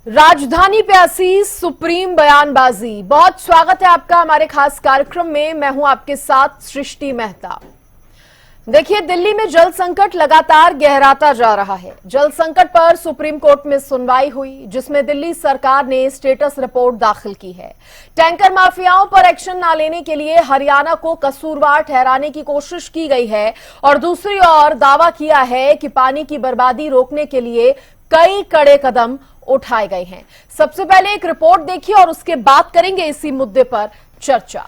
राजधानी पे ऐसी सुप्रीम बयानबाजी। बहुत स्वागत है आपका हमारे खास कार्यक्रम में। मैं हूं आपके साथ सृष्टि मेहता। देखिए, दिल्ली में जल संकट लगातार गहराता जा रहा है। जल संकट पर सुप्रीम कोर्ट में सुनवाई हुई, जिसमें दिल्ली सरकार ने स्टेटस रिपोर्ट दाखिल की है। टैंकर माफियाओं पर एक्शन न लेने के लिए हरियाणा को कसूरवार ठहराने की कोशिश की गई है और दूसरी ओर दावा किया है कि पानी की बर्बादी रोकने के लिए कई कड़े कदम उठाए गए हैं। सबसे पहले एक रिपोर्ट देखिए और उसके बाद करेंगे इसी मुद्दे पर चर्चा।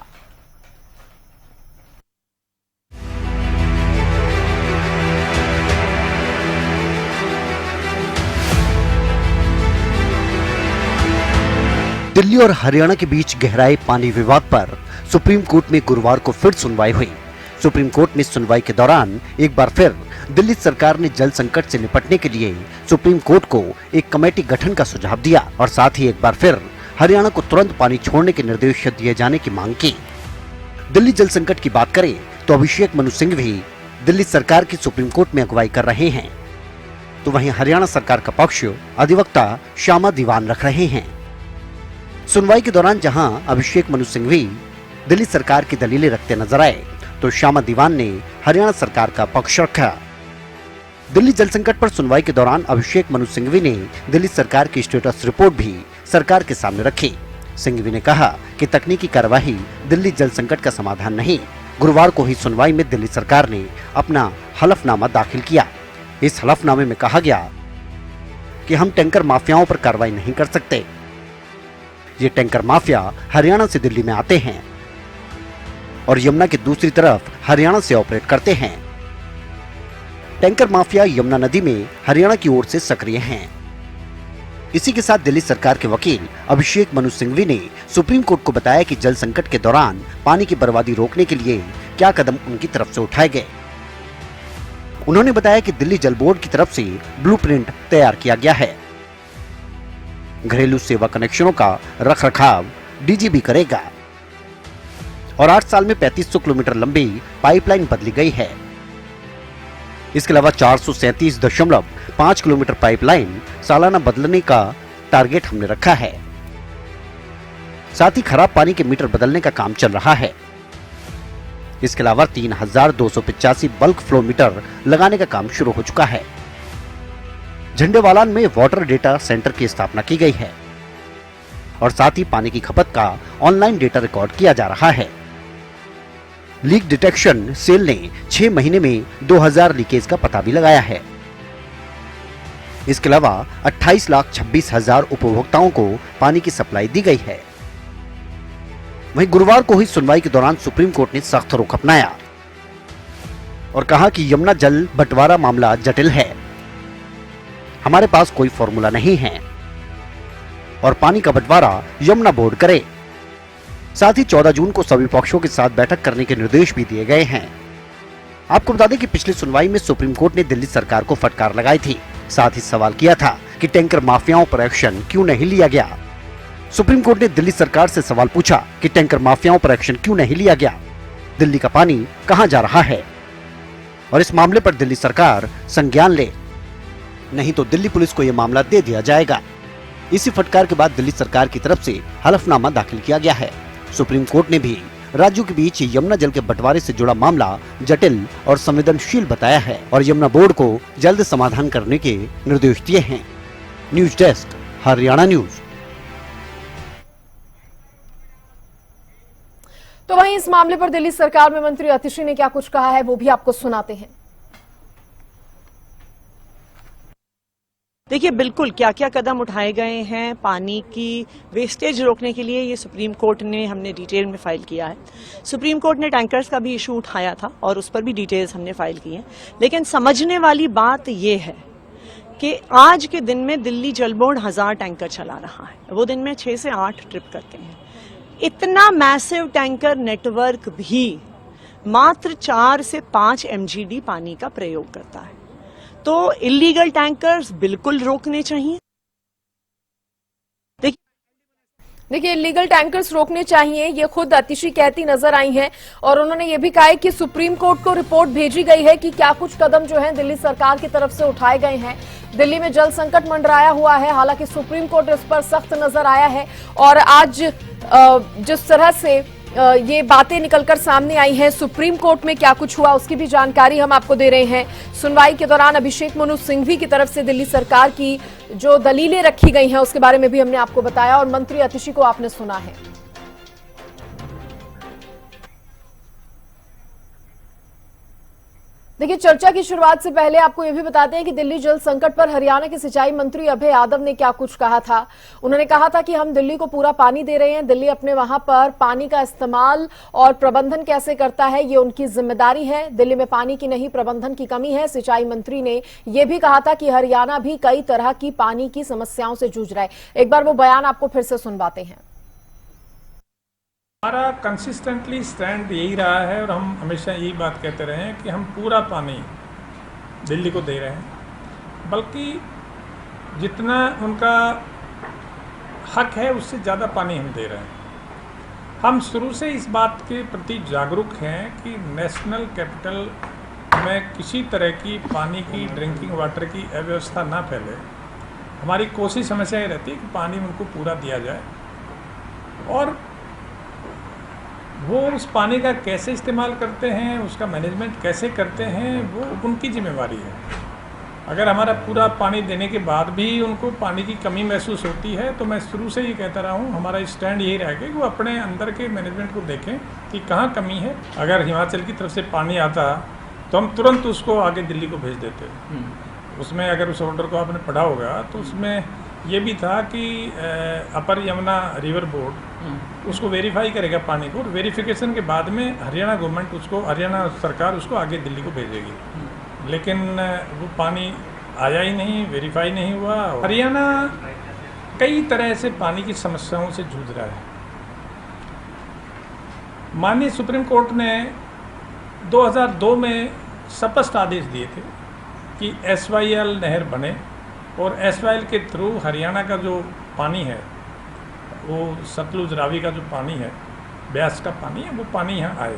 दिल्ली और हरियाणा के बीच गहराए पानी विवाद पर सुप्रीम कोर्ट में गुरुवार को फिर सुनवाई हुई। सुप्रीम कोर्ट में सुनवाई के दौरान एक बार फिर दिल्ली सरकार ने जल संकट से निपटने के लिए सुप्रीम कोर्ट को एक कमेटी गठन का सुझाव दिया और साथ ही एक बार फिर हरियाणा को तुरंत पानी छोड़ने के निर्देश दिए जाने की मांग की। दिल्ली जल संकट की बात करें तो अभिषेक मनु सिंघवी दिल्ली सरकार की सुप्रीम कोर्ट में अगुवाई कर रहे हैं, तो वहीं हरियाणा सरकार का पक्ष अधिवक्ता श्यामा दीवान रख रहे हैं। सुनवाई के दौरान जहां अभिषेक मनु सिंघवी दिल्ली सरकार की दलीलें रखते नजर आए, तो श्यामा दीवान ने हरियाणा सरकार का पक्ष रखा। दिल्ली जल संकट पर सुनवाई के दौरान अभिषेक मनु सिंघवी ने दिल्ली सरकार की स्टेटस रिपोर्ट भी सरकार के सामने रखी। सिंघवी ने कहा कि तकनीकी कार्यवाही दिल्ली जल संकट का समाधान नहीं। गुरुवार को हुई सुनवाई में दिल्ली सरकार ने अपना हलफनामा दाखिल किया। इस हलफनामे में कहा गया कि हम टैंकर माफियाओं पर कार्रवाई नहीं कर सकते। ये टैंकर माफिया हरियाणा से दिल्ली में आते हैं और यमुना की दूसरी तरफ हरियाणा से ऑपरेट करते हैं। टैंकर माफिया यमुना नदी में हरियाणा की ओर से सक्रिय हैं। इसी के साथ दिल्ली सरकार के वकील अभिषेक मनु सिंघवी ने सुप्रीम कोर्ट को बताया कि जल संकट के दौरान पानी की बर्बादी रोकने के लिए क्या कदम उनकी तरफ से उठाए गए। उन्होंने बताया कि दिल्ली जल बोर्ड की तरफ से ब्लूप्रिंट तैयार किया गया है। घरेलू सेवा कनेक्शनों का रखरखाव डीजीबी करेगा और 8 साल में 3500 किलोमीटर लंबी पाइपलाइन बदली गई है। इसके अलावा 437.5 किलोमीटर पाइपलाइन सालाना बदलने का टारगेट हमने रखा है। साथ ही खराब पानी के मीटर बदलने का काम चल रहा है। इसके अलावा 3285 बल्क फ्लो मीटर लगाने का काम शुरू हो चुका है। झंडेवालान में वाटर डेटा सेंटर की स्थापना की गई है और साथ ही पानी की खपत का ऑनलाइन डेटा रिकॉर्ड किया जा रहा है। लीक डिटेक्शन सेल ने 6 महीने में 2000 लीकेज का पता भी लगाया है। इसके अलावा 28,26,000 उपभोक्ताओं को पानी की सप्लाई दी गई है। वहीं गुरुवार को हुई सुनवाई के दौरान सुप्रीम कोर्ट ने सख्त रुख अपनाया और कहा कि यमुना जल बंटवारा मामला जटिल है। हमारे पास कोई फॉर्मूला नहीं है और पानी का बंटवारा यमुना बोर्ड करे। साथ ही 14 जून को सभी पक्षों के साथ बैठक करने के निर्देश भी दिए गए हैं। आपको बता दें कि पिछली सुनवाई में सुप्रीम कोर्ट ने दिल्ली सरकार को फटकार लगाई थी। साथ ही सवाल किया था कि टैंकर माफियाओं पर एक्शन क्यों नहीं लिया गया। सुप्रीम कोर्ट ने दिल्ली सरकार से सवाल पूछा कि टैंकर माफियाओं पर एक्शन क्यों नहीं लिया गया, दिल्ली का पानी कहां जा रहा है और इस मामले पर दिल्ली सरकार संज्ञान ले, नहीं तो दिल्ली पुलिस को यह मामला दे दिया जाएगा। इसी फटकार के बाद दिल्ली सरकार की तरफ से हलफनामा दाखिल किया गया है। सुप्रीम कोर्ट ने भी राज्यों के बीच यमुना जल के बंटवारे से जुड़ा मामला जटिल और संवेदनशील बताया है और यमुना बोर्ड को जल्द समाधान करने के निर्देश दिए हैं। News desk, Haryana news. तो वहीं इस मामले पर दिल्ली सरकार में मंत्री अतिशी ने क्या कुछ कहा है, वो भी आपको सुनाते हैं। देखिए, बिल्कुल क्या क्या कदम उठाए गए हैं पानी की वेस्टेज रोकने के लिए, ये सुप्रीम कोर्ट ने हमने डिटेल में फाइल किया है। सुप्रीम कोर्ट ने टैंकर्स का भी इशू उठाया था और उस पर भी डिटेल्स हमने फाइल की हैं। लेकिन समझने वाली बात ये है कि आज के दिन में दिल्ली जल बोर्ड 1000 टैंकर चला रहा है। वो दिन में 6 से 8 ट्रिप करते हैं। इतना मैसिव टैंकर नेटवर्क भी मात्र 4 से 5 MGD पानी का प्रयोग करता है। तो इलीगल टैंकर्स बिल्कुल रोकने चाहिए। देखिए, इलीगल टैंकर्स रोकने चाहिए, ये खुद अतिशी कहती नजर आई हैं और उन्होंने ये भी कहा है कि सुप्रीम कोर्ट को रिपोर्ट भेजी गई है कि क्या कुछ कदम जो है दिल्ली सरकार की तरफ से उठाए गए हैं। दिल्ली में जल संकट मंडराया हुआ है, हालांकि सुप्रीम कोर्ट इस पर सख्त नजर आया है और आज जिस तरह से ये बातें निकलकर सामने आई हैं, सुप्रीम कोर्ट में क्या कुछ हुआ उसकी भी जानकारी हम आपको दे रहे हैं। सुनवाई के दौरान अभिषेक मनु सिंघवी की तरफ से दिल्ली सरकार की जो दलीलें रखी गई हैं उसके बारे में भी हमने आपको बताया और मंत्री अतिशी को आपने सुना है। देखिए, चर्चा की शुरुआत से पहले आपको यह भी बताते हैं कि दिल्ली जल संकट पर हरियाणा के सिंचाई मंत्री अभय यादव ने क्या कुछ कहा था। उन्होंने कहा था कि हम दिल्ली को पूरा पानी दे रहे हैं, दिल्ली अपने वहां पर पानी का इस्तेमाल और प्रबंधन कैसे करता है ये उनकी जिम्मेदारी है। दिल्ली में पानी की नहीं प्रबंधन की कमी है। सिंचाई मंत्री ने यह भी कहा था कि हरियाणा भी कई तरह की पानी की समस्याओं से जूझ रहा है। एक बार वो बयान आपको फिर से सुनवाते हैं। हमारा कंसिस्टेंटली स्टैंड यही रहा है और हम हमेशा यही बात कहते रहे हैं कि हम पूरा पानी दिल्ली को दे रहे हैं, बल्कि जितना उनका हक है उससे ज़्यादा पानी हम दे रहे हैं। हम शुरू से इस बात के प्रति जागरूक हैं कि नेशनल कैपिटल में किसी तरह की पानी की ड्रिंकिंग वाटर की अव्यवस्था ना फैले। हमारी कोशिश हमेशा ये रहती है कि पानी उनको पूरा दिया जाए और वो उस पानी का कैसे इस्तेमाल करते हैं, उसका मैनेजमेंट कैसे करते हैं, वो उनकी जिम्मेवारी है। अगर हमारा पूरा पानी देने के बाद भी उनको पानी की कमी महसूस होती है तो मैं शुरू से ही कहता रहा हूँ, हमारा स्टैंड यही रहेगा कि वो अपने अंदर के मैनेजमेंट को देखें कि कहाँ कमी है। अगर हिमाचल की तरफ से पानी आता तो हम तुरंत उसको आगे दिल्ली को भेज देते। उसमें अगर उस ऑर्डर को आपने पढ़ा होगा तो उसमें ये भी था कि अपर यमुना रिवर बोर्ड उसको वेरीफाई करेगा पानी को, वेरिफिकेशन के बाद में हरियाणा गवर्नमेंट उसको, हरियाणा सरकार उसको आगे दिल्ली को भेजेगी। लेकिन वो पानी आया ही नहीं, वेरीफाई नहीं हुआ। हरियाणा कई तरह से पानी की समस्याओं से जूझ रहा है। माननीय सुप्रीम कोर्ट ने 2002 में स्पष्ट आदेश दिए थे कि SYL नहर बने और SYL के थ्रू हरियाणा का जो पानी है, वो सतलुज रावी का जो पानी है, ब्यास का पानी है, वो पानी यहाँ आए।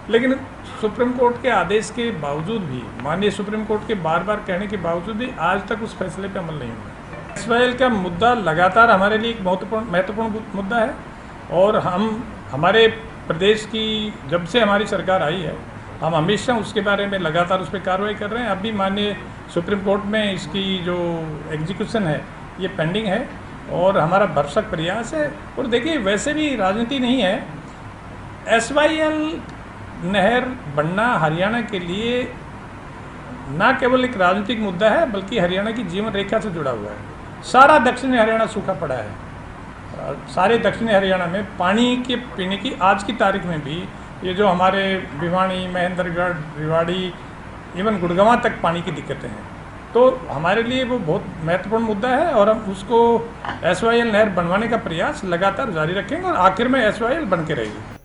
लेकिन सुप्रीम कोर्ट के आदेश के बावजूद भी, माननीय सुप्रीम कोर्ट के बार बार कहने के बावजूद भी आज तक उस फैसले पे अमल नहीं हुआ। SYL का मुद्दा लगातार हमारे लिए एक महत्वपूर्ण मुद्दा है और हमारे प्रदेश की जब से हमारी सरकार आई है, हम हमेशा उसके बारे में लगातार उस पर कार्रवाई कर रहे हैं। अभी माननीय सुप्रीम कोर्ट में इसकी जो एग्जीक्यूशन है ये पेंडिंग है और हमारा भरसक प्रयास है। और देखिए, वैसे भी राजनीति नहीं है, SYL नहर बनना हरियाणा के लिए ना केवल एक राजनीतिक मुद्दा है बल्कि हरियाणा की जीवन रेखा से जुड़ा हुआ है। सारा दक्षिणी हरियाणा सूखा पड़ा है। सारे दक्षिणी हरियाणा में पानी के पीने की आज की तारीख में भी ये जो हमारे भिवानी, महेंद्रगढ़, रेवाड़ी, इवन गुड़गांव तक पानी की दिक्कतें हैं। तो हमारे लिए वो बहुत महत्वपूर्ण मुद्दा है और हम उसको SYL नहर बनवाने का प्रयास लगातार जारी रखेंगे और आखिर में SYL बन के रहेगी।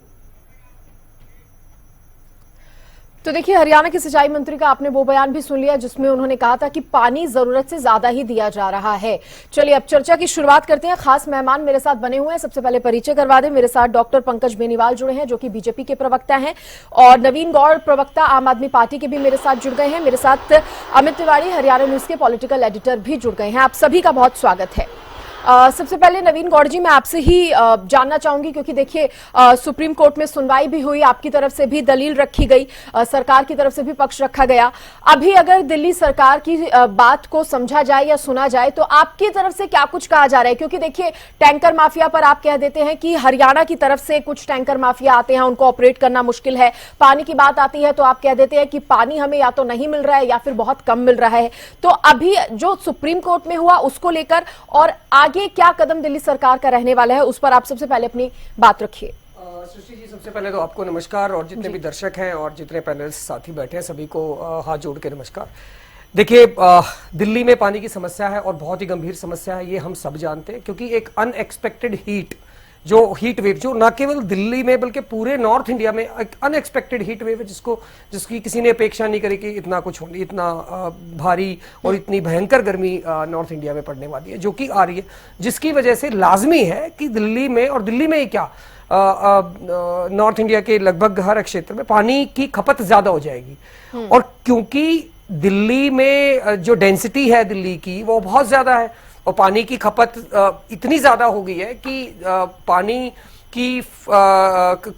तो देखिए, हरियाणा के सिंचाई मंत्री का आपने वो बयान भी सुन लिया जिसमें उन्होंने कहा था कि पानी जरूरत से ज्यादा ही दिया जा रहा है। चलिए अब चर्चा की शुरुआत करते हैं। खास मेहमान मेरे साथ बने हुए हैं, सबसे पहले परिचय करवा दें। मेरे साथ डॉक्टर पंकज बेनीवाल जुड़े हैं जो कि बीजेपी के प्रवक्ता हैं और नवीन गौड़ प्रवक्ता आम आदमी पार्टी के भी मेरे साथ जुड़ गए हैं। मेरे साथ अमित तिवारी हरियाणा न्यूज के पॉलिटिकल एडिटर भी जुड़ गए हैं। आप सभी का बहुत स्वागत है। सबसे पहले नवीन गौड़ जी, मैं आपसे ही जानना चाहूंगी क्योंकि देखिए सुप्रीम कोर्ट में सुनवाई भी हुई, आपकी तरफ से भी दलील रखी गई, सरकार की तरफ से भी पक्ष रखा गया। अभी अगर दिल्ली सरकार की बात को समझा जाए या सुना जाए तो आपकी तरफ से क्या कुछ कहा जा रहा है? क्योंकि देखिए, टैंकर माफिया पर आप कह देते हैं कि हरियाणा की तरफ से कुछ टैंकर माफिया आते हैं, उनको ऑपरेट करना मुश्किल है। पानी की बात आती है तो आप कह देते हैं कि पानी हमें या तो नहीं मिल रहा है या फिर बहुत कम मिल रहा है। तो अभी जो सुप्रीम कोर्ट में हुआ उसको लेकर और आगे क्या कदम दिल्ली सरकार का रहने वाला है, उस पर आप सबसे पहले अपनी बात रखिए। सृष्टि जी, सबसे पहले तो आपको नमस्कार और जितने भी दर्शक हैं और जितने पैनलिस्ट साथी बैठे हैं सभी को हाथ जोड़ के नमस्कार। देखिए, दिल्ली में पानी की समस्या है और बहुत ही गंभीर समस्या है, ये हम सब जानते हैं क्योंकि एक अनएक्सपेक्टेड हीट जो हीट वेव, जो ना केवल दिल्ली में बल्कि पूरे नॉर्थ इंडिया में एक अनएक्सपेक्टेड हीट वेव है, जिसकी किसी ने अपेक्षा नहीं करी कि इतना कुछ होने, इतना भारी और इतनी भयंकर गर्मी नॉर्थ इंडिया में पड़ने वाली है, जो कि आ रही है, जिसकी वजह से लाजमी है कि दिल्ली में, और दिल्ली में ही क्या, नॉर्थ इंडिया के लगभग हर क्षेत्र में पानी की खपत ज्यादा हो जाएगी। और क्योंकि दिल्ली में जो डेंसिटी है दिल्ली की वो बहुत ज्यादा है और पानी की खपत इतनी ज्यादा हो गई है कि पानी की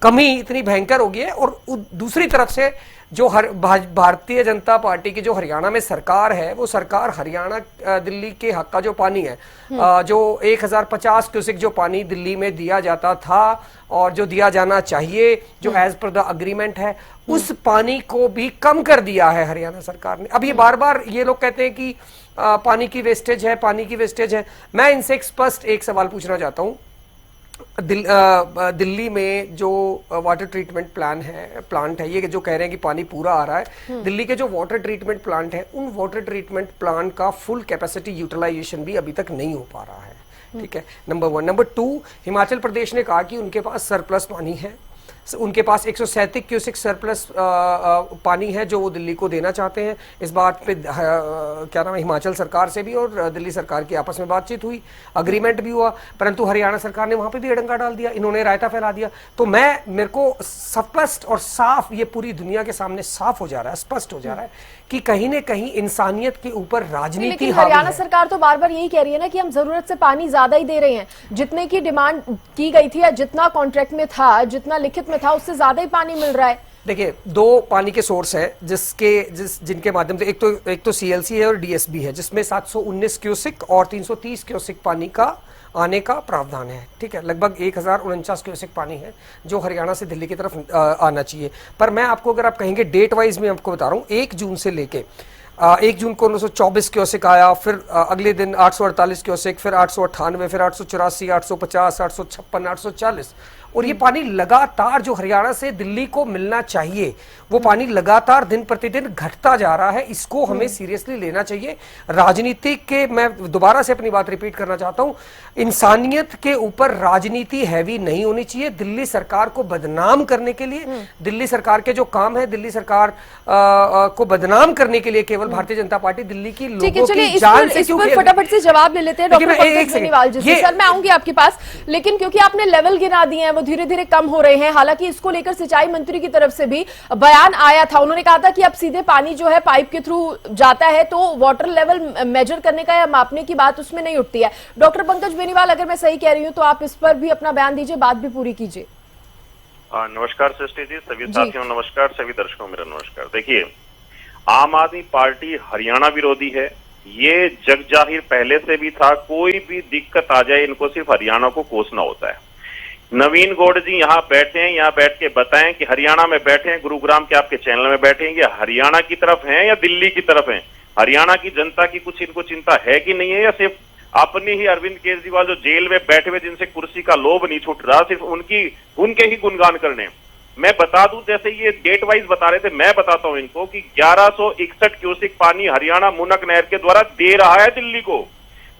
कमी इतनी भयंकर हो गई है। और दूसरी तरफ से जो भारतीय जनता पार्टी की जो हरियाणा में सरकार है, वो सरकार हरियाणा दिल्ली के हक का जो पानी है, जो 1050 क्यूसेक जो पानी दिल्ली में दिया जाता था और जो दिया जाना चाहिए, जो एज पर द अग्रीमेंट है, उस पानी को भी कम कर दिया है हरियाणा सरकार ने। अब ये बार बार ये लोग कहते हैं कि पानी की वेस्टेज है, पानी की वेस्टेज है। मैं इनसे एक स्पष्ट एक सवाल पूछना चाहता हूं। दिल्ली में जो वाटर ट्रीटमेंट प्लांट है, ये जो कह रहे हैं कि पानी पूरा आ रहा है, दिल्ली के जो वाटर ट्रीटमेंट प्लांट है, उन वाटर ट्रीटमेंट प्लांट का फुल कैपेसिटी यूटिलाइजेशन भी अभी तक नहीं हो पा रहा है। ठीक है, नंबर 1। नंबर 2, हिमाचल प्रदेश ने कहा कि उनके पास सरप्लस पानी है, उनके पास 137 क्यूसेक सरप्लस पानी है जो वो दिल्ली को देना चाहते हैं। इस बात पे क्या नाम है, हिमाचल सरकार से भी और दिल्ली सरकार की आपस में बातचीत हुई, अग्रीमेंट भी हुआ, परंतु हरियाणा सरकार ने वहां पे भी अड़ंगा डाल दिया, इन्होंने रायता फैला दिया। तो मेरे को स्पष्ट और साफ, ये पूरी दुनिया के सामने साफ हो जा रहा है, स्पष्ट हो जा रहा है कि कहीं न कहीं इंसानियत के ऊपर राजनीति। लेकिन हरियाणा सरकार तो बार बार यही कह रही है ना कि हम जरूरत से पानी ज्यादा ही दे रहे हैं, जितने की डिमांड की गई थी या जितना कॉन्ट्रैक्ट में था, जितना लिखित में था, उससे ज्यादा ही पानी मिल रहा है। देखिए, 2 पानी के सोर्स हैं जिनके माध्यम से एक तो सीएलसी है और डीएसबी है, जिसमें 719 क्यूसेक और 330 क्यूसेक पानी का आने का प्रावधान है। ठीक है, लगभग 1049 क्यूसेक पानी है जो हरियाणा से दिल्ली की तरफ आना चाहिए। पर मैं आपको, अगर आप कहेंगे डेट वाइज में आपको बता रहा हूँ, 1 जून से लेके 1 जून को 924 क्यूसेक आया, फिर अगले दिन 848 क्यूसेक, फिर 898, फिर 884, 850, 856, 840, और ये पानी लगातार जो हरियाणा से दिल्ली को मिलना चाहिए, वो पानी लगातार दिन प्रतिदिन घटता जा रहा है। इसको हमें सीरियसली लेना चाहिए। राजनीति के, मैं दोबारा से अपनी बात रिपीट करना चाहता हूं, इंसानियत के ऊपर राजनीति हैवी नहीं होनी चाहिए। दिल्ली सरकार को बदनाम करने के लिए, दिल्ली सरकार के जो काम है, दिल्ली सरकार को बदनाम करने के लिए केवल भारतीय जनता पार्टी दिल्ली की लोगों की जान से क्यों। फटाफट से जवाब ले लेते हैं डॉक्टर पंकज बेनीवाल जी से। सर, मैं आऊंगी आपके पास, लेकिन क्योंकि आपने लेवल गिना दिए हैं, वो धीरे धीरे कम हो रहे हैं। हालांकि इसको लेकर सिंचाई मंत्री की तरफ से भी बयान आया था, उन्होंने कहा था कि अब सीधे पानी जो है पाइप के थ्रू जाता है, तो वाटर लेवल मेजर करने का या मापने की बात उसमें नहीं उठती है। डॉक्टर पंकज बेनीवाल, अगर मैं सही कह रही हूं तो आप इस पर भी अपना बयान दीजिए, बात भी पूरी कीजिए। नमस्कार सृष्टि जी, सभी साथियों नमस्कार, सभी दर्शकों मेरा नमस्कार। देखिए, आम आदमी पार्टी हरियाणा विरोधी है, ये जग जाहिर पहले से भी था। कोई भी दिक्कत आ जाए, इनको सिर्फ हरियाणा को कोसना होता है। नवीन गौड़ जी यहाँ बैठे हैं, यहाँ बैठ के बताएं कि हरियाणा में बैठे हैं, गुरुग्राम के आपके चैनल में बैठे हैं, ये हरियाणा की तरफ हैं या दिल्ली की तरफ हैं? हरियाणा की जनता की कुछ इनको चिंता है कि नहीं है, या सिर्फ अपनी ही अरविंद केजरीवाल जो जेल में बैठे हुए, जिनसे कुर्सी का लोभ नहीं छूट रहा, सिर्फ उनके ही गुणगान करने? मैं बता दूं, जैसे ये डेट वाइज बता रहे थे, मैं बताता हूं इनको कि 1161 क्यूसेक पानी हरियाणा मुनक नहर के द्वारा दे रहा है दिल्ली को,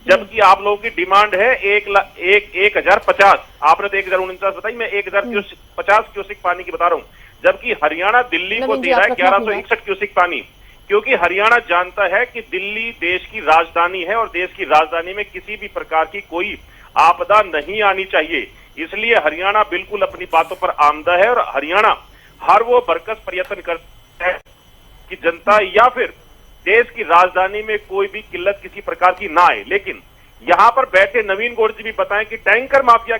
जबकि आप लोगों की डिमांड है 1050। आपने तो 1049 बताई, मैं 1050 क्यूसेक पानी की बता रहा हूं, जबकि हरियाणा दिल्ली को दे रहा है 1161 क्यूसेक पानी। क्योंकि हरियाणा जानता है कि दिल्ली देश की राजधानी है और देश की राजधानी में किसी भी प्रकार की कोई आपदा नहीं आनी चाहिए। इसलिए हरियाणा बिल्कुल अपनी बातों पर आमदा है और हरियाणा हर वो बरकस प्रयत्न करता है कि जनता या फिर देश की राजधानी में कोई भी किल्लत किसी प्रकार की ना आए। लेकिन यहां पर बैठे नवीन गौड़ जी भी बताएं कि टैंकर माफिया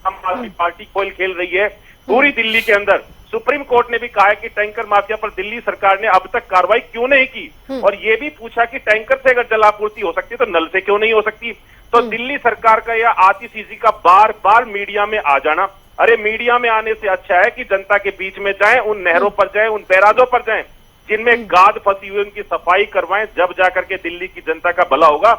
आम आदमी पार्टी खेल खेल रही है पूरी दिल्ली के अंदर। सुप्रीम कोर्ट ने भी कहा है कि टैंकर माफिया पर दिल्ली सरकार ने अब तक कार्रवाई क्यों नहीं की, और यह भी पूछा कि टैंकर से अगर जल आपूर्ति हो सकती है तो नल से क्यों नहीं हो सकती। तो दिल्ली सरकार का यह आतिशीजी का बार बार मीडिया में आ जाना, अरे मीडिया में आने से अच्छा है कि जनता के बीच में जाएं, उन नहरों पर जाएं, उन बैराजों पर जाएं जिनमें गाद फंसी हुई, उनकी सफाई करवाएं, जब जाकर के दिल्ली की जनता का भला होगा।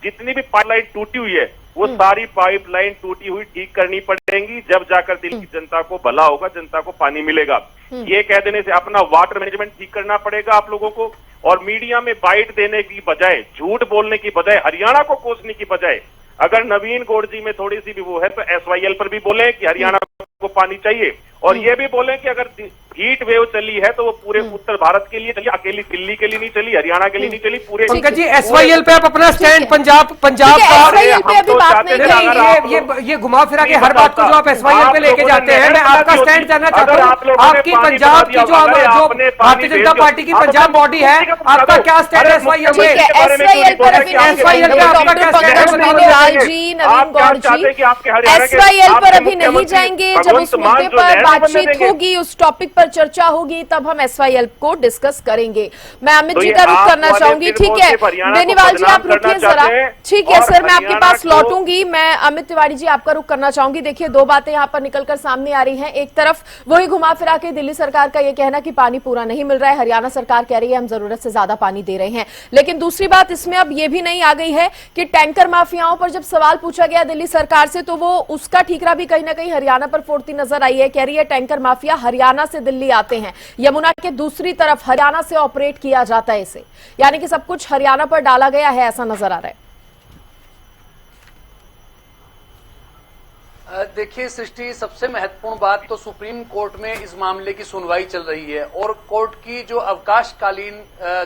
जितनी भी पाइपलाइन टूटी हुई है वो सारी पाइपलाइन टूटी हुई ठीक करनी पड़ेगी, जब जाकर दिल्ली की जनता को भला होगा, जनता को पानी मिलेगा। ये कह देने से अपना वाटर मैनेजमेंट ठीक करना पड़ेगा आप लोगों को, और मीडिया में बाइट देने की बजाय, झूठ बोलने की बजाय, हरियाणा को कोसने की बजाय अगर नवीन गौड़ जी में थोड़ी सी भी वो है तो SYL पर भी बोले कि हरियाणा को पानी चाहिए, और ये भी बोले कि अगर हीट वेव चली है तो वो पूरे उत्तर भारत के लिए चली, अकेली दिल्ली के लिए नहीं चली, हरियाणा के लिए नहीं चली, पूरे। पंकज जी, SYL पे आप अपना स्टैंड पंजाब का SYL पे अभी बात नहीं करेंगे। ये घुमा फिरा के हर बात को जो आप SYL पे लेके जाते हैं, मैं आपका स्टैंड जानना चाहता हूँ। आपकी पंजाब की जो भारतीय जनता पार्टी की पंजाब बॉडी है, आपका क्या स्टैंड है SYL पे? SYL पर अभी SYL पे आपका क्या स्टैंड है? बेनीवाल जी, नवीन गौड़ जी, SYL पर अभी नहीं जाएंगे। जब उस मुद्दे पर बातचीत होगी, उस टॉपिक पर चर्चा होगी, तब हम SYL को डिस्कस करेंगे। मैं अमित जी का रुख करना चाहूंगी। ठीक है बेनीवाल जी, आप रुकिए जरा। ठीक है सर, मैं आपके पास लौटूंगी। मैं अमित तिवारी जी आपका रुख करना चाहूंगी। देखिए, दो बातें यहाँ पर निकलकर सामने आ रही हैं। एक तरफ वही घुमा फिरा के दिल्ली सरकार का ये कहना कि पानी पूरा नहीं मिल रहा है, हरियाणा सरकार कह रही है हम जरूरत से ज्यादा पानी दे रहे हैं। लेकिन दूसरी बात इसमें अब ये भी नहीं आ गई है कि टैंकर माफियाओं पर जब सवाल पूछा गया दिल्ली सरकार से, तो वो उसका ठीकरा भी कहीं ना कहीं हरियाणा पर फोड़ती नजर आई है। कह रही है टैंकर माफिया हरियाणा से दिल्ली आते हैं, यमुना के दूसरी तरफ हरियाणा से ऑपरेट किया जाता है इसे, यानी कि सब कुछ हरियाणा पर डाला गया है, ऐसा नजर आ रहा है। देखिए सृष्टि, सबसे महत्वपूर्ण बात तो सुप्रीम कोर्ट में इस मामले की सुनवाई चल रही है, और कोर्ट की जो अवकाशकालीन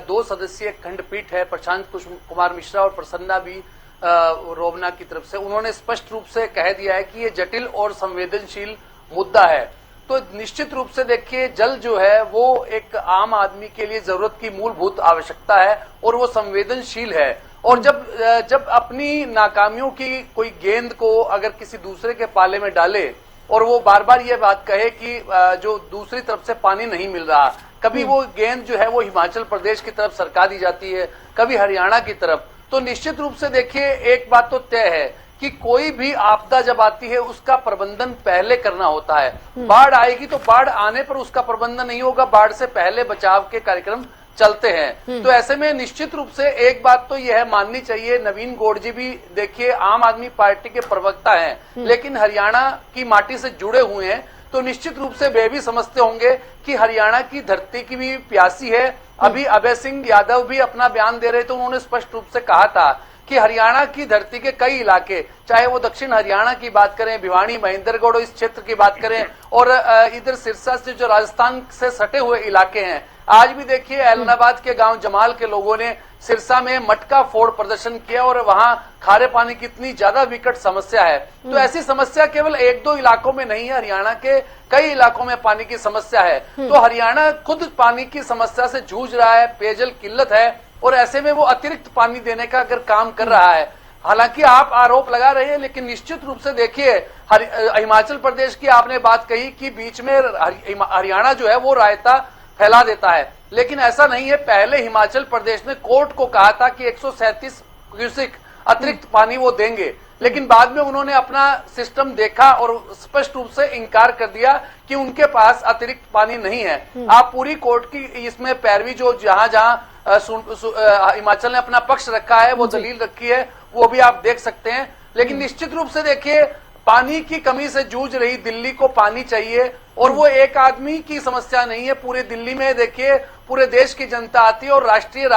2 सदस्यीय खंडपीठ है, प्रशांत कुमार मिश्रा और प्रसन्ना बी रोवना की तरफ से, उन्होंने स्पष्ट रूप से कह दिया है कि ये जटिल और संवेदनशील मुद्दा है। तो निश्चित रूप से देखिए, जल जो है वो एक आम आदमी के लिए जरूरत की मूलभूत आवश्यकता है, और वो संवेदनशील है। और जब अपनी नाकामियों की कोई गेंद को अगर किसी दूसरे के पाले में डाले, और वो बार बार ये बात कहे कि जो दूसरी तरफ से पानी नहीं मिल रहा, कभी वो गेंद जो है वो हिमाचल प्रदेश की तरफ सरका दी जाती है, कभी हरियाणा की तरफ, तो निश्चित रूप से देखिए एक बात तो तय है कि कोई भी आपदा जब आती है उसका प्रबंधन पहले करना होता है। बाढ़ आएगी तो बाढ़ आने पर उसका प्रबंधन नहीं होगा, बाढ़ से पहले बचाव के कार्यक्रम चलते हैं। तो ऐसे में निश्चित रूप से एक बात तो यह माननी चाहिए, नवीन गौड़ जी भी देखिए आम आदमी पार्टी के प्रवक्ता हैं, लेकिन हरियाणा की माटी से जुड़े हुए हैं, तो निश्चित रूप से वे भी समझते होंगे कि हरियाणा की धरती की भी प्यासी है। अभी अभय सिंह यादव भी अपना बयान दे रहे थे, उन्होंने स्पष्ट रूप से कहा था कि हरियाणा की धरती के कई इलाके, चाहे वो दक्षिण हरियाणा की बात करें, भिवानी महेंद्रगढ़ इस क्षेत्र की बात करें, और इधर सिरसा से जो राजस्थान से सटे हुए इलाके हैं, आज भी देखिए ऐलनाबाद के गांव जमाल के लोगों ने सिरसा में मटका फोड़ प्रदर्शन किया, और वहां खारे पानी की इतनी ज्यादा विकट समस्या है। तो ऐसी समस्या केवल 1-2 इलाकों में नहीं है, हरियाणा के कई इलाकों में पानी की समस्या है। तो हरियाणा खुद पानी की समस्या से जूझ रहा है, पेयजल किल्लत है, और ऐसे में वो अतिरिक्त पानी देने का अगर काम कर रहा है। हालांकि आप आरोप लगा रहे हैं, लेकिन निश्चित रूप से देखिए हिमाचल प्रदेश की आपने बात कही कि बीच में हरियाणा जो है वो रायता फैला देता है, लेकिन ऐसा नहीं है। पहले हिमाचल प्रदेश ने कोर्ट को कहा था कि 137 क्यूसेक अतिरिक्त पानी वो देंगे, लेकिन बाद में उन्होंने अपना सिस्टम देखा और स्पष्ट रूप से इनकार कर दिया कि उनके पास अतिरिक्त पानी नहीं है। आप पूरी कोर्ट की इसमें पैरवी जो जहां जहां हिमाचल ने अपना पक्ष रखा है, वो दलील रखी है, वो भी आप देख सकते हैं। लेकिन निश्चित रूप से देखिए, पानी की कमी से जूझ रही दिल्ली को पानी चाहिए, और वो एक आदमी की समस्या नहीं है। पूरे दिल्ली में देखिए पूरे देश की जनता आती है, और राष्ट्रीय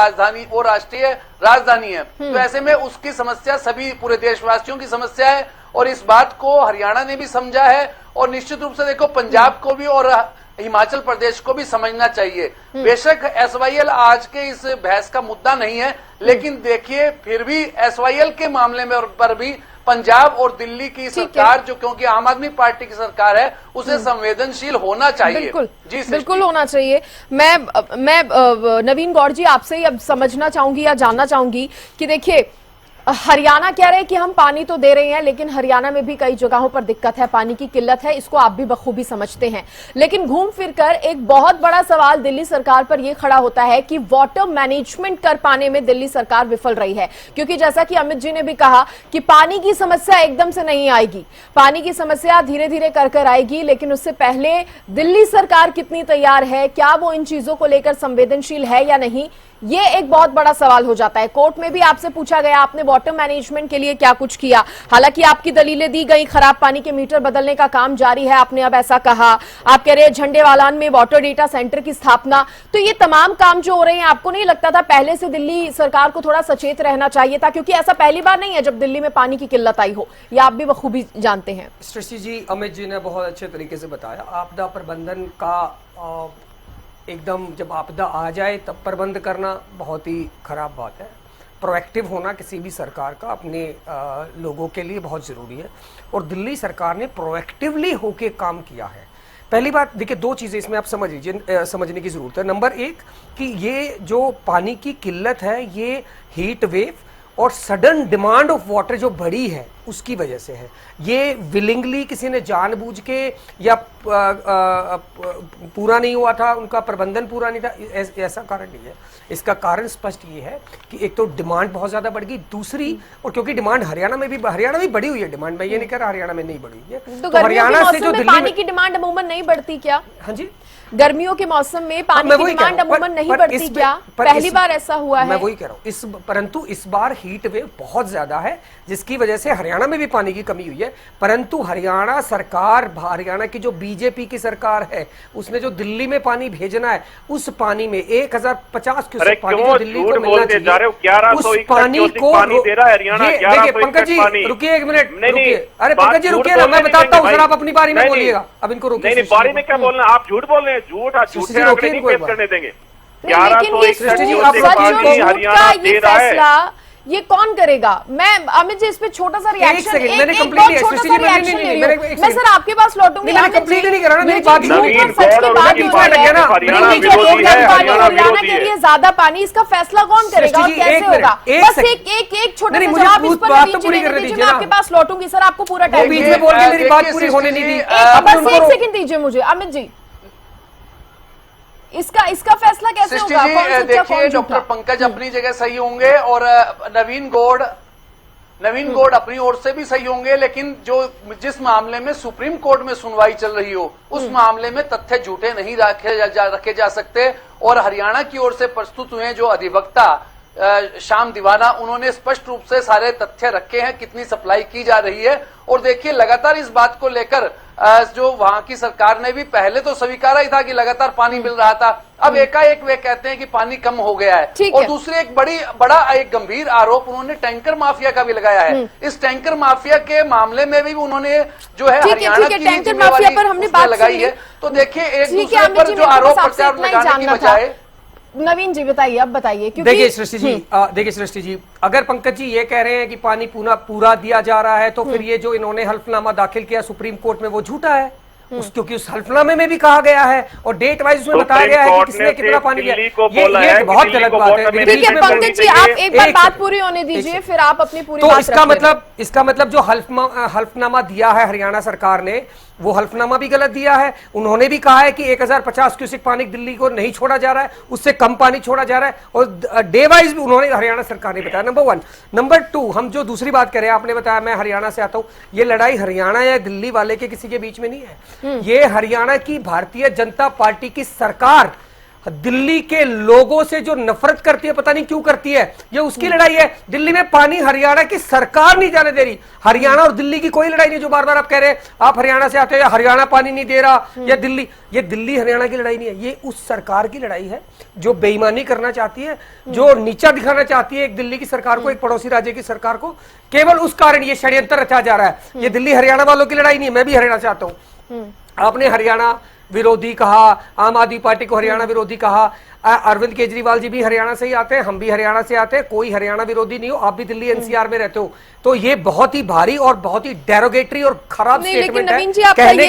राजधानी है। तो ऐसे में उसकी समस्या सभी पूरे देशवासियों की समस्या है, और इस बात को हरियाणा ने भी समझा है, और निश्चित रूप से देखो पंजाब को भी और हिमाचल प्रदेश को भी समझना चाहिए। बेशक SYL आज के इस बहस का मुद्दा नहीं है, लेकिन देखिए फिर भी SYL के मामले में पर भी पंजाब और दिल्ली की सरकार, जो क्योंकि आम आदमी पार्टी की सरकार है, उसे संवेदनशील होना चाहिए। बिल्कुल जी, बिल्कुल होना चाहिए। मैं नवीन गौड़ जी आपसे ही अब समझना चाहूंगी या जानना चाहूंगी कि देखिए हरियाणा कह रहे हैं कि हम पानी तो दे रहे हैं, लेकिन हरियाणा में भी कई जगहों पर दिक्कत है, पानी की किल्लत है, इसको आप भी बखूबी समझते हैं। लेकिन घूम फिरकर एक बहुत बड़ा सवाल दिल्ली सरकार पर यह खड़ा होता है कि वाटर मैनेजमेंट कर पाने में दिल्ली सरकार विफल रही है। क्योंकि जैसा कि अमित जी ने भी कहा कि पानी की समस्या एकदम से नहीं आएगी, पानी की समस्या धीरे धीरे कर आएगी, लेकिन उससे पहले दिल्ली सरकार कितनी तैयार है, क्या वो इन चीजों को लेकर संवेदनशील है या नहीं, ये एक बहुत बड़ा सवाल हो जाता है। कोर्ट में भी आपसे पूछा गया आपने वाटर मैनेजमेंट के लिए क्या कुछ किया, हालांकि आपकी दलीलें दी गई, खराब पानी के मीटर बदलने का काम जारी है, आपने अब ऐसा कहा। आप कह रहे हैं झंडेवालान में वाटर डेटा सेंटर की स्थापना, तो ये तमाम काम जो हो रहे हैं, आपको नहीं लगता था पहले से दिल्ली सरकार को थोड़ा सचेत रहना चाहिए था? क्योंकि ऐसा पहली बार नहीं है जब दिल्ली में पानी की किल्लत आई हो, ये आप भी बखूबी जानते हैं। सृष्टि जी, अमित जी ने बहुत अच्छे तरीके से बताया। आपदा प्रबंधन का एकदम जब आपदा आ जाए तब प्रबंध करना बहुत ही खराब बात है। प्रोएक्टिव होना किसी भी सरकार का अपने लोगों के लिए बहुत ज़रूरी है, और दिल्ली सरकार ने प्रोएक्टिवली होके काम किया है। पहली बात देखिए, दो चीज़ें इसमें आप समझ लीजिए, समझने की ज़रूरत है। नंबर एक कि ये जो पानी की किल्लत है, ये हीट वेव और सडन डिमांड ऑफ वाटर जो बढ़ी है उसकी वजह से है। ये विलिंगली किसी ने जानबूझ के या पूरा नहीं हुआ था, उनका प्रबंधन पूरा नहीं था, ऐसा कारण नहीं है। इसका कारण स्पष्ट ये है कि एक तो डिमांड बहुत ज्यादा बढ़ गई, दूसरी और क्योंकि डिमांड हरियाणा में भी बढ़ी हुई है डिमांड, मैं ये नहीं कह रहा हरियाणा में नहीं बढ़ी हुई है। तो हरियाणा से जो दिल्ली पानी की डिमांड अमूमन नहीं बढ़ती क्या? हाँ जी, गर्मियों के मौसम में पानी की डिमांड अमूमन नहीं बढ़ती क्या? पहली बार ऐसा हुआ है। मैं वही कह रहा हूँ, परंतु इस बार हीट वेव बहुत ज्यादा है, जिसकी वजह से हरियाणा में भी पानी की कमी हुई है। परंतु हरियाणा सरकार, हरियाणा की जो बीजेपी की सरकार है, उसने जो दिल्ली में पानी भेजना है, उस पानी में 1050 क्यूसेक पानी जो दिल्ली को मिलना चाहिए, उस पानी को देखिए पंकज जी, रुकिए एक मिनट, रुकिए। अरे पंकज जी रुकिए ना, मैं बताता हूँ सर, आप अपनी बारी में बोलिएगा। अब इनको रोकिए। नहीं, बारी में क्या बोलना, आप झूठ बोल रहे हैं, झूठ आंकड़े नहीं पेश करने देंगे। ये कौन करेगा? मैं अमित जी इस पे छोटा सा रिएक्शन, मैं सर आपके पास लौटूंगी। हरियाणा के लिए ज्यादा पानी, इसका फैसला कौन करेगा और कैसे होगा? बस एक छोटा सा जवाब इस पर, मैं आपके पास लौटूंगी सर, आपको पूरा टाइम। मेरी बात पूरी होने नहीं दी, बस एक सेकंड दीजिए मुझे। अमित जी, इसका फैसला कैसे होगा? देखिए, डॉक्टर पंकज अपनी जगह सही होंगे और नवीन गौड़ अपनी ओर से भी सही होंगे, लेकिन जिस मामले में सुप्रीम कोर्ट में सुनवाई चल रही हो, उस मामले में तथ्य झूठे नहीं रखे जा सकते। और हरियाणा की ओर से प्रस्तुत हुए जो अधिवक्ता श्याम दीवाना, उन्होंने स्पष्ट रूप से सारे तथ्य रखे हैं, कितनी सप्लाई की जा रही है। और देखिए, लगातार इस बात को लेकर जो वहां की सरकार ने भी पहले तो स्वीकारा ही था कि लगातार पानी मिल रहा था, अब एकाएक वे कहते हैं कि पानी कम हो गया है। और दूसरे एक बड़ा गंभीर आरोप उन्होंने टैंकर माफिया का भी लगाया है। इस टैंकर माफिया के मामले में भी उन्होंने जो है हरियाणा की टैंकर माफिया पर हमने बात लगाई है। तो देखिए, एक दूसरे पर जो आरोप प्रत्यारोप लगाने की बजाय। नवीन जी बताइए, अब बताइए। देखिए सृष्टि जी, अगर पंकज जी ये कह रहे हैं कि पानी पूरा दिया जा रहा है, तो फिर ये जो इन्होंने हल्फनामा दाखिल किया सुप्रीम कोर्ट में, वो झूठा है। क्योंकि उस हल्फनामे में भी कहा गया है और डेट वाइज उसमें बताया गया है कि किसने कितना पानी दिया। ये बहुत गलत बात है। ठीक है पंकज जी, आप एक बार बात पूरी होने दीजिए, फिर आप अपनी पूरी बात रखिए। इसका मतलब जो हल्फनामा दिया है हरियाणा सरकार ने, वो हल्फनामा भी गलत दिया है। उन्होंने भी कहा है कि 1050 क्यूसेक पानी दिल्ली को नहीं छोड़ा जा रहा है, उससे कम पानी छोड़ा जा रहा है, और डे वाइज भी उन्होंने हरियाणा सरकार ने बताया। नंबर 1। नंबर 2, हम जो दूसरी बात करें, आपने बताया मैं हरियाणा से आता हूं, ये लड़ाई हरियाणा या दिल्ली वाले के किसी के बीच में नहीं है। ये हरियाणा की भारतीय जनता पार्टी की सरकार दिल्ली के लोगों से जो नफरत करती है, पता नहीं क्यों करती है, ये उसकी लड़ाई है। दिल्ली में पानी हरियाणा की सरकार नहीं जाने दे रही। हरियाणा और दिल्ली की कोई लड़ाई नहीं, जो बार बार आप कह रहे हैं आप हरियाणा से आते हो, हरियाणा पानी नहीं दे रहा, या दिल्ली, ये दिल्ली हरियाणा की लड़ाई नहीं है, ये उस सरकार की लड़ाई है जो बेईमानी करना चाहती है, जो नीचा दिखाना चाहती है एक दिल्ली की सरकार को, एक पड़ोसी राज्य की सरकार को। केवल उस कारण ये षड्यंत्र रचा जा रहा है। ये दिल्ली हरियाणा वालों की लड़ाई नहीं है। मैं भी हरियाणा से आता हूं। आपने हरियाणा विरोधी कहा, आम आदमी पार्टी को हरियाणा विरोधी कहा, अरविंद केजरीवाल जी भी हरियाणा से ही आते हैं, हम भी हरियाणा से आते हैं, कोई हरियाणा विरोधी नहीं हो। आप भी दिल्ली एनसीआर में रहते हो, तो ये बहुत ही भारी और बहुत ही डेरोगेटरी और खराब स्टेटमेंट है कहने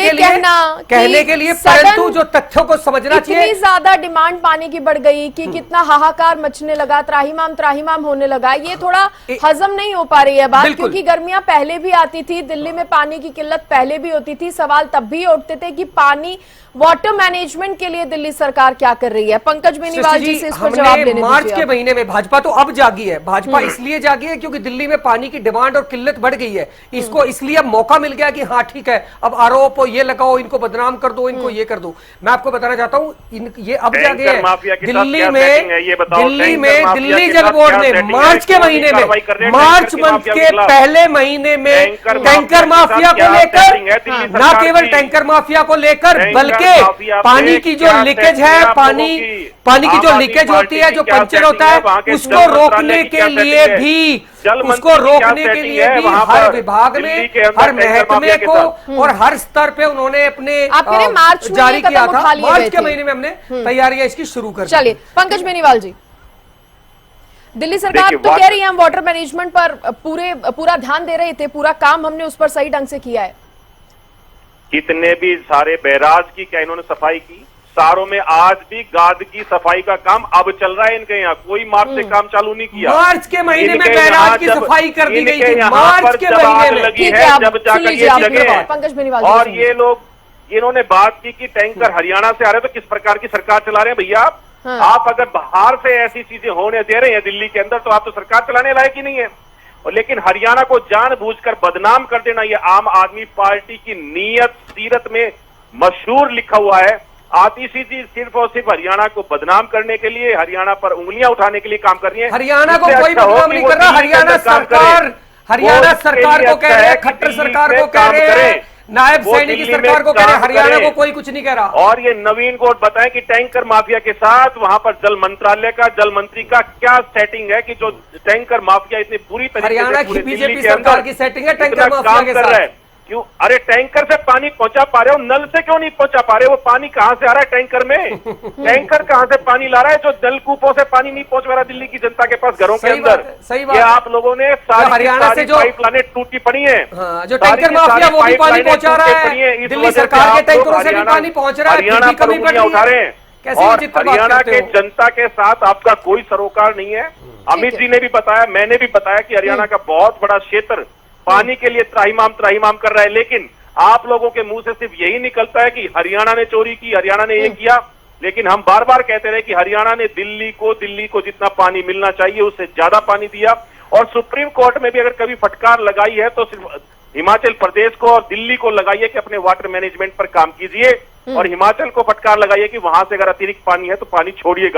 के लिए, परंतु जो तथ्यों को समझना चाहिए। इतनी ज्यादा डिमांड पानी की बढ़ गई कि कितना हाहाकार मचने लगा, त्राहिमाम होने लगा, ये थोड़ा हजम नहीं हो पा रही है बात, क्योंकि गर्मियां पहले भी आती थी, दिल्ली में पानी की किल्लत पहले भी होती थी। सवाल तब भी उठते थे कि पानी वाटर मैनेजमेंट के लिए दिल्ली सरकार क्या कर रही है। पंकज बेनीवाल जी से इस पर जवाब हमने लेने मार्च दीजिए के आप। महीने में, भाजपा तो अब जागी है, भाजपा इसलिए जागी है क्योंकि दिल्ली में पानी की डिमांड और किल्लत बढ़ गई है, इसको इसलिए अब मौका मिल गया कि हाँ ठीक है, अब आरोप ये लगाओ, इनको बदनाम कर दो, इनको ये कर दो। मैं आपको बताना चाहता हूँ ये अब जागे टैंकर माफिया हैं के साथ दिल्ली क्या में, सेटिंग है ये बताओ। दिल्ली टैंकर में, माफिया दिल्ली के जल साथ बोर्ड क्या ने सेटिंग है? मार्च के कौन सी महीने कार्रवाई कर रहे में, हैं मार्च टैंकर मंथ माफिया के के खिलाफ? पहले महीने में टैंकर टैंकर माफिया माफिया को के साथ क्या सेटिंग है लेकर, दिल्ली ना सरकार केवल की? टैंकर माफिया को लेकर टैंकर बल्कि माफिया पानी पे की जो क्या लीकेज सेटिंग है है, आप पानी लोगों की? की जो आम आदमी लीकेज पार्टी होती है, की जो क्या पंचर होता सेटिंग है, है? वहाँ के उसको जल मंत्रालय रोकने की के क्या लिए सेटिंग है? भी, जल उसको मंत्री की क्या रोकने के सेटिंग लिए है भी वहाँ हर पर? विभाग दिल्ली में, के अंदर हर टैंकर महकमे माफिया के को साथ। और हर स्तर पे उन्होंने अपने आप कह रहे हैं मार्च में जारी ये कदम किया था। उठा लिए मार्च गए के थे। महीने में हमने तैयारियां इसकी शुरू कर दी। चलिए पंकज बेनीवाल जी, दिल्ली सरकार देखिए, तो कह रही है हम वाटर मैनेजमेंट पर पूरा ध्यान दे रहे थे, पूरा काम हमने उस पर सही ढंग से किया है। कितने भी सारे बैराज की क्या इन्होंने सफाई की? सारों में आज भी गाद की सफाई का काम अब चल रहा है इनके यहाँ, कोई मार्च से काम चालू नहीं किया। मार्च के महीने में इनके बैराज यहाँ की जब- सफाई कर दी गई इनके थी, यहाँ मार्च पर के जब आग महीने में। लगी ठीक है, है, आप जब सुन जाकर लीजिए, ये आप जगह है। पंकज बेनीवाल जी और सुन ये लीजिए। लोग, इन्होंने बात की कि टैंकर हरियाणा से आ रहे हैं, तो किस प्रकार की सरकार चला रहे हैं भैया आप? हाँ। आप अगर बाहर से ऐसी चीजें होने दे रहे हैं दिल्ली के अंदर, तो आप तो सरकार चलाने लायक ही नहीं है। और लेकिन हरियाणा को जानबूझकर बदनाम कर देना, ये आम आदमी पार्टी की नीयत सीरत में मशहूर लिखा हुआ है। आती सीधी सिर्फ और सिर्फ हरियाणा को बदनाम करने के लिए, हरियाणा पर उंगलियां उठाने के लिए काम कर रही है। हरियाणा को इससे कोई अच्छा हो बदनाम कि नहीं वो कर रहा, दिल्ली के हरियाणा अंदर काम सरकार, करे। हरियाणा वो सरकार इसके को लिए कह रहे अच्छा हैं, है कि खट्टर दिल्ली सरकार में को कह काम रहे करे। हैं, नायब वो सैनी की दिल्ली में सरकार को कह रहे हैं, काम हरियाणा करे। को कोई कुछ नहीं कह रहा। और ये नवीन को बताएं कि टैंकर माफिया के साथ वहां पर जल मंत्रालय का, जल मंत्री का क्या सेटिंग है कि जो टैंकर माफिया इतनी बुरी तरीके हरियाणा से की पूरे बीजेपी दिल्ली के सरकार अंदर की सेटिंग है टैंकर इतना माफिया काम के कर साथ। रहा है। क्यों? अरे टैंकर से पानी पहुंचा पा रहे हो, नल से क्यों नहीं पहुंचा पा रहे हो? वो पानी कहां से आ रहा है टैंकर में? टैंकर कहां से पानी ला रहा है? जो नलकूपों से पानी नहीं पहुंच रहा दिल्ली की जनता के पास घरों के सही अंदर। बात है, सही बात ये है। आप लोगों ने सारी हरियाणा से जो पाइपलाइनें टूटी पड़ी है, हाँ, जो टैंकर माफिया वो भी पानी पहुंचा रहा है, दिल्ली सरकार के टैंकरों से भी पानी पहुंच रहा है, फिर हरियाणा भी कमी पड़ रही उठा रहे है। हैं। कैसे और विचित्र बात हरियाणा करते के हो? जनता के साथ आपका कोई सरोकार नहीं है। अमित जी ने भी बताया, मैंने भी बताया कि हरियाणा का बहुत बड़ा क्षेत्र पानी के लिए त्राहिमाम कर रहा है, लेकिन आप लोगों के मुंह से सिर्फ यही निकलता है कि हरियाणा ने चोरी की, हरियाणा ने ये किया। लेकिन हम बार बार कहते रहे कि हरियाणा ने दिल्ली को जितना पानी मिलना चाहिए उससे ज्यादा पानी दिया। और सुप्रीम कोर्ट में भी अगर कभी फटकार लगाई है तो सिर्फ हिमाचल प्रदेश को और दिल्ली को लगाइए कि अपने वाटर मैनेजमेंट पर काम कीजिए, और हिमाचल को फटकार लगाइए कि वहां से अगर अतिरिक्त पानी है तो पानी छोड़िए।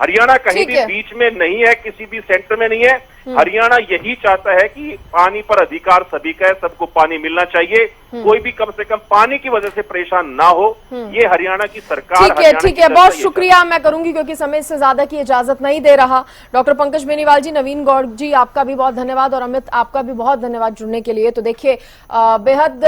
हरियाणा कहीं ठीक भी है। बीच में नहीं है, किसी भी सेंटर में नहीं है। हरियाणा यही चाहता है कि पानी पर अधिकार सभी का है, सबको पानी मिलना चाहिए, कोई भी कम से कम पानी की वजह से परेशान ना हो। ये हरियाणा की सरकार, ठीक है, हरियाणा ठीक की है, जनता बहुत ये शुक्रिया मैं करूंगी क्योंकि समय से ज्यादा की इजाजत नहीं दे रहा। डॉक्टर पंकज बेनीवाल जी, नवीन गौड़ जी, आपका भी बहुत धन्यवाद, और अमित आपका भी बहुत धन्यवाद जुड़ने के लिए। तो देखिए बेहद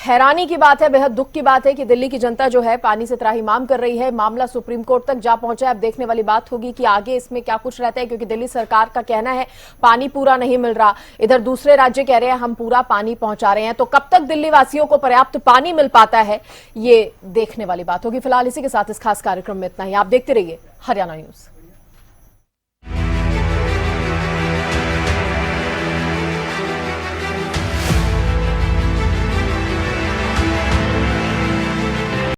हैरानी की बात है, बेहद दुख की बात है कि दिल्ली की जनता जो है पानी से त्राहिमाम कर रही है। मामला सुप्रीम कोर्ट तक जा पहुंचा है। अब देखने वाली बात होगी कि आगे इसमें क्या कुछ रहता है, क्योंकि दिल्ली सरकार का कहना है पानी पूरा नहीं मिल रहा, इधर दूसरे राज्य कह रहे हैं हम पूरा पानी पहुंचा रहे हैं। तो कब तक दिल्ली वासियों को पर्याप्त पानी मिल पाता है, ये देखने वाली बात होगी। फिलहाल इसी के साथ इस खास कार्यक्रम में इतना ही। आप देखते रहिए हरियाणा न्यूज।